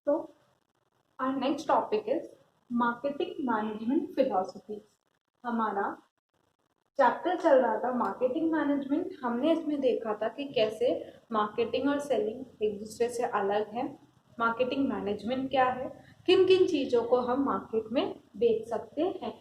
तो our next topic is marketing management philosophies. हमारा chapter चल रहा था मार्केटिंग मैनेजमेंट। हमने इसमें देखा था कि कैसे मार्केटिंग और सेलिंग एक दूसरे से अलग है, मार्केटिंग मैनेजमेंट क्या है, किन किन चीज़ों को हम मार्केट में बेच सकते हैं।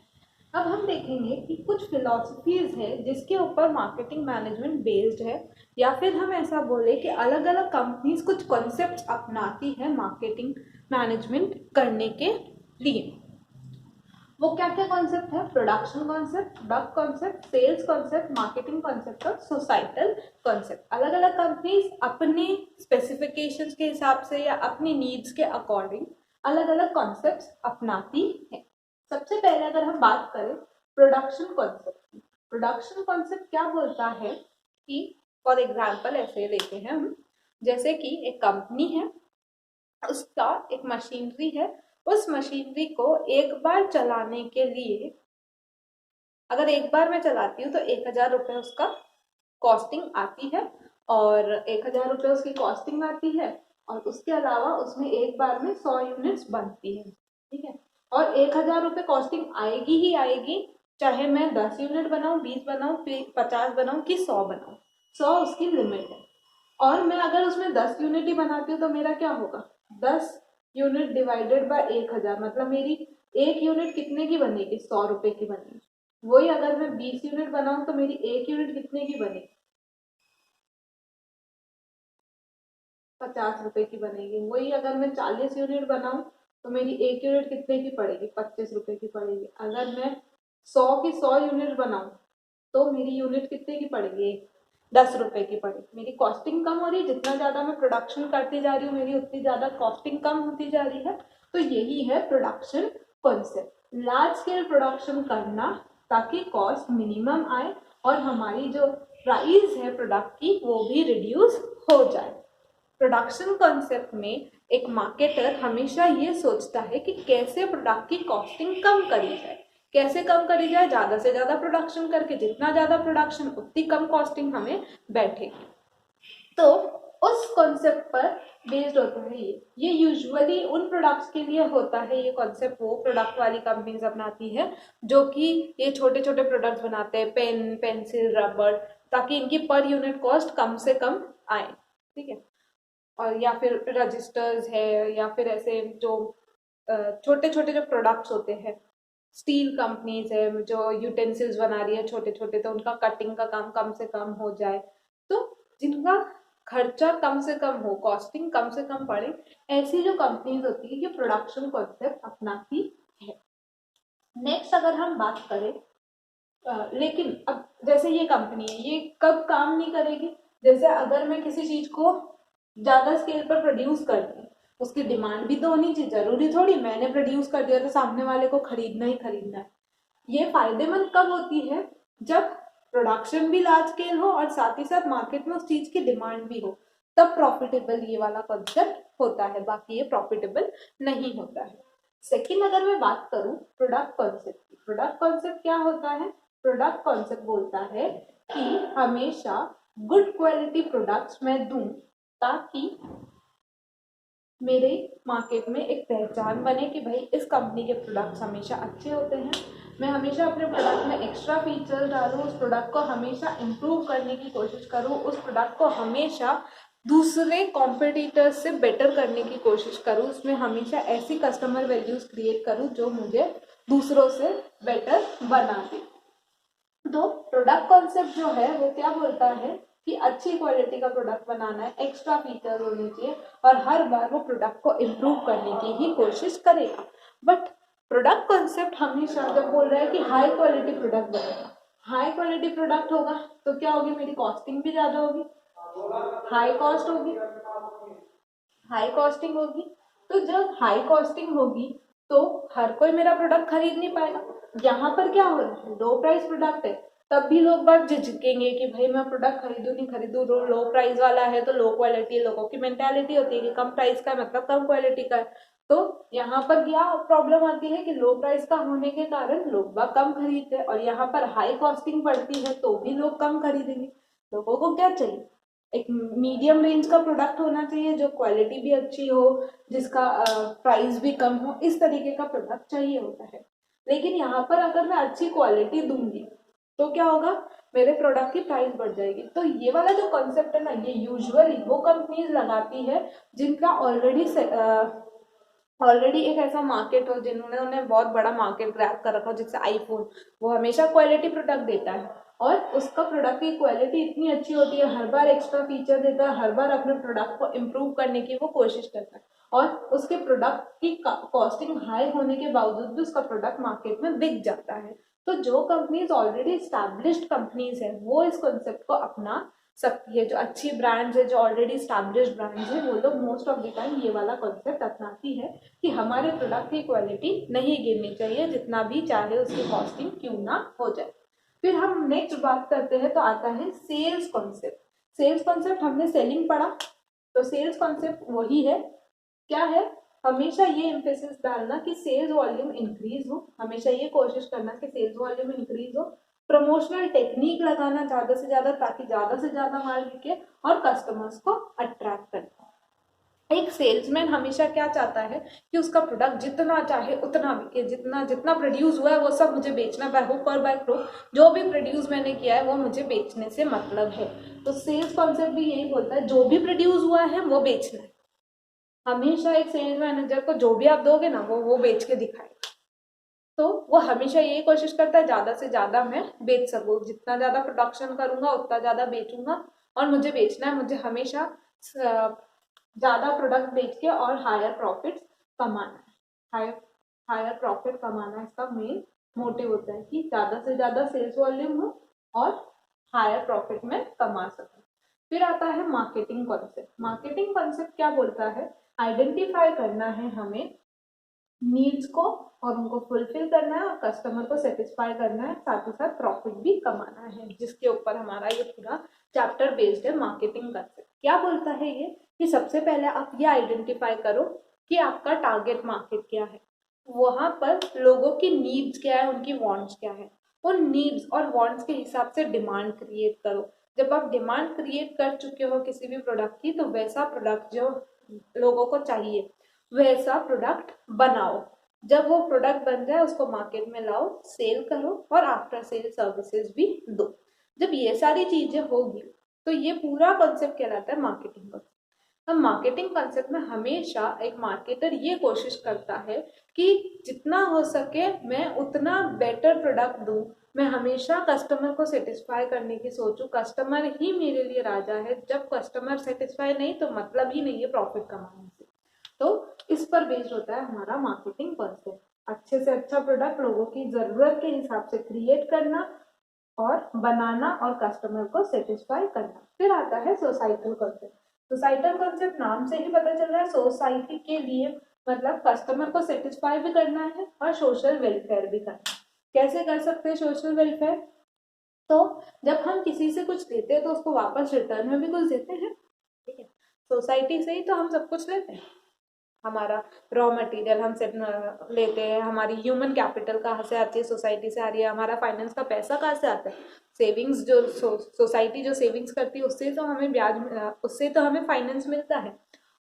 अब हम देखेंगे कि कुछ फिलॉसफीज है जिसके ऊपर मार्केटिंग मैनेजमेंट बेस्ड है, या फिर हम ऐसा बोले कि अलग अलग कंपनीज कुछ कॉन्सेप्ट्स अपनाती है मार्केटिंग मैनेजमेंट करने के लिए। वो क्या क्या कॉन्सेप्ट है? Production concept, product concept, sales concept, marketing concept और सोसाइटल कॉन्सेप्ट। अलग अलग कंपनीज अपने स्पेसिफिकेशंस के हिसाब से या अपनी नीड्स के अकॉर्डिंग अलग अलग कॉन्सेप्ट्स अपनाती है। सबसे पहले अगर हम बात करें प्रोडक्शन कॉन्सेप्ट की, प्रोडक्शन कॉन्सेप्ट क्या बोलता है कि फॉर एग्जाम्पल ऐसे लेते हैं हम, जैसे कि एक कंपनी है, उसका एक मशीनरी है, उस मशीनरी को एक बार चलाने के लिए अगर एक बार मैं चलाती हूँ तो 1,000 रुपये उसका कॉस्टिंग आती है, और 1,000 रुपये उसकी कॉस्टिंग आती है, और उसके अलावा उसमें एक बार में 100 यूनिट्स बनती है, ठीक है। और 1,000 रुपये कॉस्टिंग आएगी ही आएगी, चाहे मैं 10 यूनिट बनाऊँ, 20 बनाऊँ, 50 बनाऊँ कि 100 बनाऊँ, 100 उसकी लिमिट है। और मैं अगर उसमें 10 यूनिट ही बनाती हूँ तो मेरा क्या होगा, 10 यूनिट डिवाइडेड बाय 1,000, मतलब मेरी एक यूनिट कितने की बनेगी, 100 रुपए की बनेगी। वही अगर मैं 20 यूनिट बनाऊं तो मेरी एक यूनिट कितने की बनेगी, 50 रुपए की बनेगी। वही अगर मैं 40 यूनिट बनाऊं तो मेरी एक यूनिट कितने की पड़ेगी, 25 रुपए की पड़ेगी। अगर मैं 100 की 100 यूनिट बनाऊं तो मेरी यूनिट कितने की पड़ेगी, 10 रुपए की पड़ेगी। मेरी कॉस्टिंग कम हो रही है, जितना ज्यादा मैं प्रोडक्शन करती जा रही हूँ मेरी उतनी ज्यादा कॉस्टिंग कम होती जा रही है। तो यही है production concept, large scale production करना ताकि कॉस्ट मिनिमम आए और हमारी जो प्राइस है प्रोडक्ट की वो भी रिड्यूस हो जाए। प्रोडक्शन कॉन्सेप्ट में एक मार्केटर हमेशा ये सोचता है कि कैसे प्रोडक्ट की कॉस्टिंग कम करी जाए, कैसे कम करी जाए, ज्यादा से ज्यादा प्रोडक्शन करके, जितना ज्यादा प्रोडक्शन उतनी कम कॉस्टिंग हमें बैठेगी। तो उस कॉन्सेप्ट पर बेस्ड होता है ये यूजुअली उन प्रोडक्ट्स के लिए होता है। ये कॉन्सेप्ट वो प्रोडक्ट वाली कंपनीज अपनाती है जो कि ये छोटे छोटे प्रोडक्ट्स बनाते हैं, पेन, पेंसिल, रबर, ताकि इनकी पर यूनिट कॉस्ट कम से कम आए, ठीक है। और या फिर रजिस्टर्स है, या फिर ऐसे जो छोटे छोटे जो प्रोडक्ट्स होते हैं, स्टील कंपनीज है जो यूटेंसिल्स बना रही है छोटे छोटे, तो उनका कटिंग का काम कम से कम हो जाए, तो जिनका खर्चा कम से कम हो, कॉस्टिंग कम से कम पड़े, ऐसी जो कंपनीज होती है ये प्रोडक्शन कॉन्सेप्ट अपनाती है। नेक्स्ट अगर हम बात करें लेकिन अब जैसे ये कंपनी है, ये कब काम नहीं करेगी, जैसे अगर मैं किसी चीज को ज्यादा स्केल पर प्रोड्यूस करती हूँ, उसकी डिमांड भी तो होनी चाहिए, जरूरी थोड़ी मैंने प्रोड्यूस कर दिया तो सामने वाले को खरीदना ही खरीदना है। ये फायदेमंद कब होती है, जब प्रोडक्शन भी लार्ज स्केल हो और साथ ही साथ मार्केट में उस चीज की डिमांड भी हो, तब प्रॉफिटेबल ये वाला कॉन्सेप्ट होता है, बाकी ये प्रॉफिटेबल नहीं होता है। सेकंड अगर मैं बात करूं प्रोडक्ट कॉन्सेप्ट की, प्रोडक्ट कॉन्सेप्ट क्या होता है? प्रोडक्ट कॉन्सेप्ट बोलता है कि हमेशा गुड क्वालिटी प्रोडक्ट्स मैं दूं ताकि मेरे मार्केट में एक पहचान बने कि भाई इस कंपनी के प्रोडक्ट्स हमेशा अच्छे होते हैं। मैं हमेशा अपने प्रोडक्ट में एक्स्ट्रा फीचर्स डालूं, उस प्रोडक्ट को हमेशा इम्प्रूव करने की कोशिश करूं, उस प्रोडक्ट को हमेशा दूसरे कॉम्पिटिटर्स से बेटर करने की कोशिश करूं, उसमें हमेशा ऐसी कस्टमर वैल्यूज क्रिएट करूं जो मुझे दूसरों से बेटर बना दे। तो प्रोडक्ट कॉन्सेप्ट जो है वो क्या बोलता है कि अच्छी क्वालिटी का प्रोडक्ट बनाना है, एक्स्ट्रा फीचर होने चाहिए, और हर बार वो प्रोडक्ट को इम्प्रूव करने की ही कोशिश करेगा। बट प्रोडक्ट कॉन्सेप्ट हमेशा जब बोल रहा है कि हाई क्वालिटी प्रोडक्ट बनेगा, हाई क्वालिटी प्रोडक्ट होगा तो क्या होगी, मेरी कॉस्टिंग भी ज्यादा होगी, हाई कॉस्ट होगी, हाई कॉस्टिंग होगी। तो जब हाई कॉस्टिंग होगी तो हर कोई मेरा प्रोडक्ट खरीद नहीं पाएगा। यहाँ पर क्या हो रहा है, लो प्राइस प्रोडक्ट है, तब भी लोग बात झिझकेंगे कि भाई मैं प्रोडक्ट खरीदू नहीं खरीदू, लो प्राइस वाला है तो लो क्वालिटी, लोगों की मेंटालिटी होती है कि कम प्राइस का मतलब कम क्वालिटी का है। तो यहाँ पर क्या प्रॉब्लम आती है कि लो प्राइस का होने के कारण लोग बात कम खरीदते हैं, और यहाँ पर हाई कॉस्टिंग पड़ती है तो भी लोग कम खरीदेंगे। लोगों को क्या चाहिए, एक मीडियम रेंज का प्रोडक्ट होना चाहिए जो क्वालिटी भी अच्छी हो, जिसका प्राइस भी कम हो, इस तरीके का प्रोडक्ट चाहिए होता है। लेकिन यहाँ पर अगर मैं अच्छी क्वालिटी दूंगी तो क्या होगा, मेरे प्रोडक्ट की प्राइस बढ़ जाएगी। तो ये वाला जो कॉन्सेप्ट है ना, ये यूजुअली वो कंपनीज लगाती है जिनका ऑलरेडी एक ऐसा मार्केट हो, जिन्होंने उन्हें बहुत बड़ा मार्केट ग्रैब कर रखा हो। जैसे आईफोन, वो हमेशा क्वालिटी प्रोडक्ट देता है और उसका प्रोडक्ट की क्वालिटी इतनी अच्छी होती है, हर बार एक्स्ट्रा फीचर देता है, हर बार अपने प्रोडक्ट को इम्प्रूव करने की वो कोशिश करता है, और उसके प्रोडक्ट की कॉस्टिंग हाई होने के बावजूद भी उसका प्रोडक्ट मार्केट में बिक जाता है। तो जो कंपनीज ऑलरेडी स्टैब्लिश्ड कंपनीज है वो इस कॉन्सेप्ट को अपना सकती है। जो अच्छी ब्रांड्स है, जो ऑलरेडी स्टैब्लिश्ड ब्रांड्स है, वो लोग मोस्ट ऑफ द टाइम ये वाला कॉन्सेप्ट अपनाती है कि हमारे प्रोडक्ट की क्वालिटी नहीं गिरनी चाहिए, जितना भी चाहे उसकी कॉस्टिंग क्यों ना हो जाए। फिर हम नेक्स्ट बात करते हैं तो आता है सेल्स कॉन्सेप्ट। सेल्स कॉन्सेप्ट हमने सेलिंग पढ़ा, तो सेल्स कॉन्सेप्ट वही है। क्या है, हमेशा ये एम्फेसिस डालना कि सेल्स वॉल्यूम इंक्रीज हो, हमेशा ये कोशिश करना कि सेल्स वॉल्यूम इंक्रीज हो, प्रमोशनल टेक्निक लगाना ज्यादा से ज्यादा ताकि ज्यादा से ज्यादा माल बिके और कस्टमर्स को अट्रैक्ट करना। एक सेल्समैन हमेशा क्या चाहता है कि उसका प्रोडक्ट जितना चाहे उतना बिके, जितना जितना प्रोड्यूस हुआ है वो सब मुझे बेचना, बाय हुक और बाय क्रुक जो भी प्रोड्यूस मैंने किया है वो मुझे बेचने से मतलब है। तो सेल्स कॉन्सेप्ट भी यही बोलता है, जो भी प्रोड्यूस हुआ है वो बेचना है। हमेशा एक सेल्स मैनेजर को जो भी आप दोगे ना वो बेच के दिखाएगा। तो वो हमेशा यही कोशिश करता है ज्यादा से ज्यादा मैं बेच सकूं, जितना ज्यादा प्रोडक्शन करूंगा उतना ज्यादा बेचूंगा, और मुझे बेचना है, मुझे हमेशा ज्यादा प्रोडक्ट बेच के और हायर प्रॉफिट कमाना है। हायर हायर प्रॉफिट कमाना इसका मेन मोटिव होता है कि ज्यादा से ज्यादा सेल्स वॉल्यूम हो और हायर प्रॉफिट में कमा सकूं। फिर आता है मार्केटिंग कॉन्सेप्ट। मार्केटिंग कॉन्सेप्ट क्या बोलता है, आइडेंटिफाई करना है हमें नीड्स को और उनको फुलफिल करना है और कस्टमर को सेटिस्फाई करना है, साथ ही साथ प्रॉफिट भी कमाना है, जिसके ऊपर हमारा ये पूरा चैप्टर बेस्ड है। मार्केटिंग कंसेप्ट क्या बोलता है ये, कि सबसे पहले आप ये आइडेंटिफाई करो कि आपका टारगेट मार्केट क्या है, वहां पर लोगों की नीड्स क्या है, उनकी वांट्स क्या है, उन नीड्स और वांट्स के हिसाब से डिमांड क्रिएट करो। जब आप डिमांड क्रिएट कर चुके हो किसी भी प्रोडक्ट की, तो वैसा प्रोडक्ट जो लोगों को चाहिए वैसा प्रोडक्ट बनाओ। जब वो प्रोडक्ट बन जाए उसको मार्केट में लाओ, सेल करो और आफ्टर सेल सर्विसेज भी दो। जब ये सारी चीजें होगी तो ये पूरा कॉन्सेप्ट कहलाता है मार्केटिंग का। अब मार्केटिंग कॉन्सेप्ट में हमेशा एक मार्केटर ये कोशिश करता है कि जितना हो सके मैं उतना बेटर प्रोडक्ट दूं, मैं हमेशा कस्टमर को सेटिस्फाई करने की सोचूं, कस्टमर ही मेरे लिए राजा है, जब कस्टमर सेटिस्फाई नहीं तो मतलब ही नहीं है प्रॉफिट कमाने से। तो इस पर बेस्ड होता है हमारा मार्केटिंग कॉन्सेप्ट, अच्छे से अच्छा प्रोडक्ट लोगों की जरूरत के हिसाब से क्रिएट करना और बनाना और कस्टमर को सेटिस्फाई करना। फिर आता है सोसाइटल कॉन्सेप्ट। सोसाइटल कॉन्सेप्ट नाम से ही पता चल रहा है, सोसाइटी के लिए मतलब कस्टमर को सेटिस्फाई भी करना है और सोशल वेलफेयर भी करना है। कैसे कर सकते हैं सोशल वेलफेयर, तो जब हम किसी से कुछ लेते हैं तो उसको वापस रिटर्न में भी कुछ देते हैं, ठीक है। सोसाइटी से ही तो हम सब कुछ लेते हैं, हमारा रॉ मटेरियल हमसे लेते हैं, हमारी ह्यूमन कैपिटल कहाँ से आती है, सोसाइटी से आ रही है, हमारा फाइनेंस का पैसा कहाँ से आता है, सेविंग्स जो सोसाइटी जो सेविंग्स करती है उससे तो हमें ब्याज, उससे तो हमें फाइनेंस मिलता है।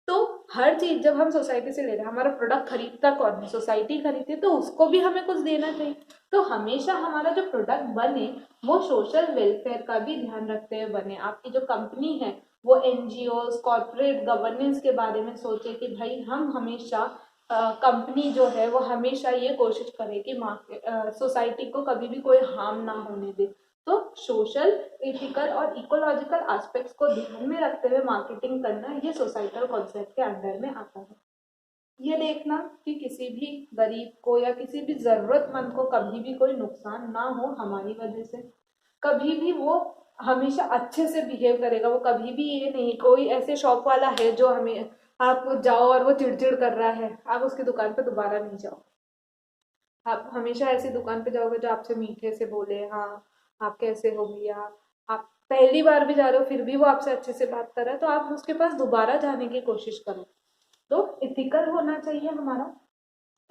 तो हर चीज जब हम सोसाइटी से ले रहे हैं, हमारा प्रोडक्ट खरीदता कौन है, सोसाइटी खरीदती है, तो उसको भी हमें कुछ देना चाहिए। तो हमेशा हमारा जो प्रोडक्ट बने वो सोशल वेलफेयर का भी ध्यान रखते हुए बने। आपकी जो कंपनी है वो एनजीओ कॉर्पोरेट गवर्नेंस के बारे में सोचे कि भाई हम हमेशा कंपनी जो है वो हमेशा ये कोशिश करे कि सोसाइटी को कभी भी कोई हार्म ना होने दे। तो सोशल, एथिकल और इकोलॉजिकल एस्पेक्ट्स को ध्यान में रखते हुए मार्केटिंग करना ये सोसाइटल कॉन्सेप्ट के अंडर में आता है। ये देखना कि किसी भी गरीब को या किसी भी जरूरतमंद को कभी भी कोई नुकसान ना हो हमारी वजह से, कभी भी वो हमेशा अच्छे से बिहेव करेगा, वो कभी भी ये नहीं, कोई ऐसे शॉप वाला है जो हमें आप जाओ और वो चिड़चिड़ कर रहा है, आप उसकी दुकान पे दोबारा नहीं जाओ। आप हमेशा ऐसी दुकान पे जाओगे जो आपसे मीठे से बोले, हाँ आप कैसे हो भैया, आप पहली बार भी जा रहे हो फिर भी वो आपसे अच्छे से बात कर रहा है तो आप उसके पास दोबारा जाने की कोशिश करो। तो इथिकल होना चाहिए हमारा,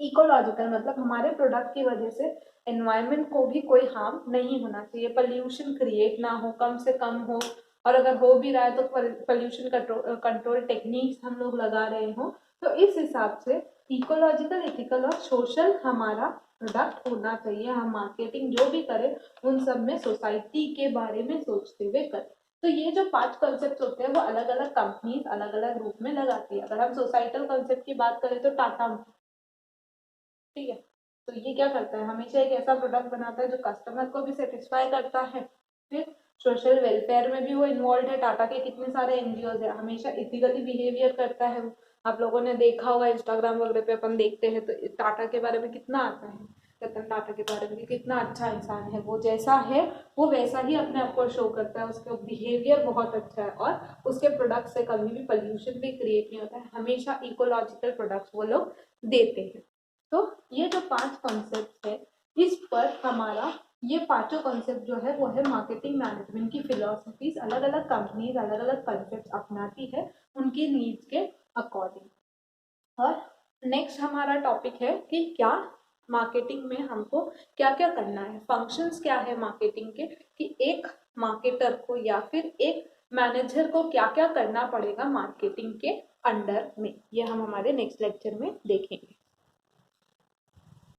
इकोलॉजिकल मतलब हमारे प्रोडक्ट की वजह से एनवायरनमेंट को भी कोई हार्म नहीं होना चाहिए, पॉल्यूशन क्रिएट ना हो, कम से कम हो, और अगर हो भी रहा है तो पोल्यूशन कंट्रोल टेक्निक्स हम लोग लगा रहे हो। तो इस हिसाब से इकोलॉजिकल, एथिकल और सोशल हमारा प्रोडक्ट होना चाहिए। हम मार्केटिंग जो भी करें उन सब में सोसाइटी के बारे में सोचते हुए करें। तो ये जो 5 कॉन्सेप्ट होते हैं वो अलग अलग कंपनीज अलग अलग रूप में लगाती है। अगर हम सोसाइटल कॉन्सेप्ट की बात करें तो टाटा, ठीक है, तो ये क्या करता है, हमेशा एक ऐसा प्रोडक्ट बनाता है जो कस्टमर को भी सेटिस्फाई करता है। फिर सोशल वेलफेयर में भी वो इन्वॉल्व है। टाटा के कितने सारे एनजीओ है, हमेशा इथिकली बिहेवियर करता है वो। आप लोगों ने देखा होगा इंस्टाग्राम वगैरह पे अपन देखते हैं तो टाटा के बारे में कितना आता है, रतन टाटा के बारे में कितना अच्छा इंसान है, वो जैसा है वो वैसा ही अपने आप को शो करता है। उसका बिहेवियर बहुत अच्छा है और उसके प्रोडक्ट से कभी भी पोल्यूशन भी क्रिएट नहीं होता है। हमेशा इकोलॉजिकल प्रोडक्ट्स वो लोग देते हैं। तो ये जो 5 कॉन्सेप्ट है, इस पर हमारा ये पांचों कॉन्सेप्ट जो है वो है मार्केटिंग मैनेजमेंट की फिलोसफीज। अलग अलग कंपनीज अलग अलग कॉन्सेप्ट अपनाती है उनकी नीड्स के अकॉर्डिंग। और नेक्स्ट हमारा टॉपिक है कि क्या मार्केटिंग में हमको क्या क्या करना है, फंक्शंस क्या है मार्केटिंग के, कि एक मार्केटर को या फिर एक मैनेजर को क्या क्या करना पड़ेगा मार्केटिंग के अंडर में। ये हम हमारे नेक्स्ट लेक्चर में देखेंगे।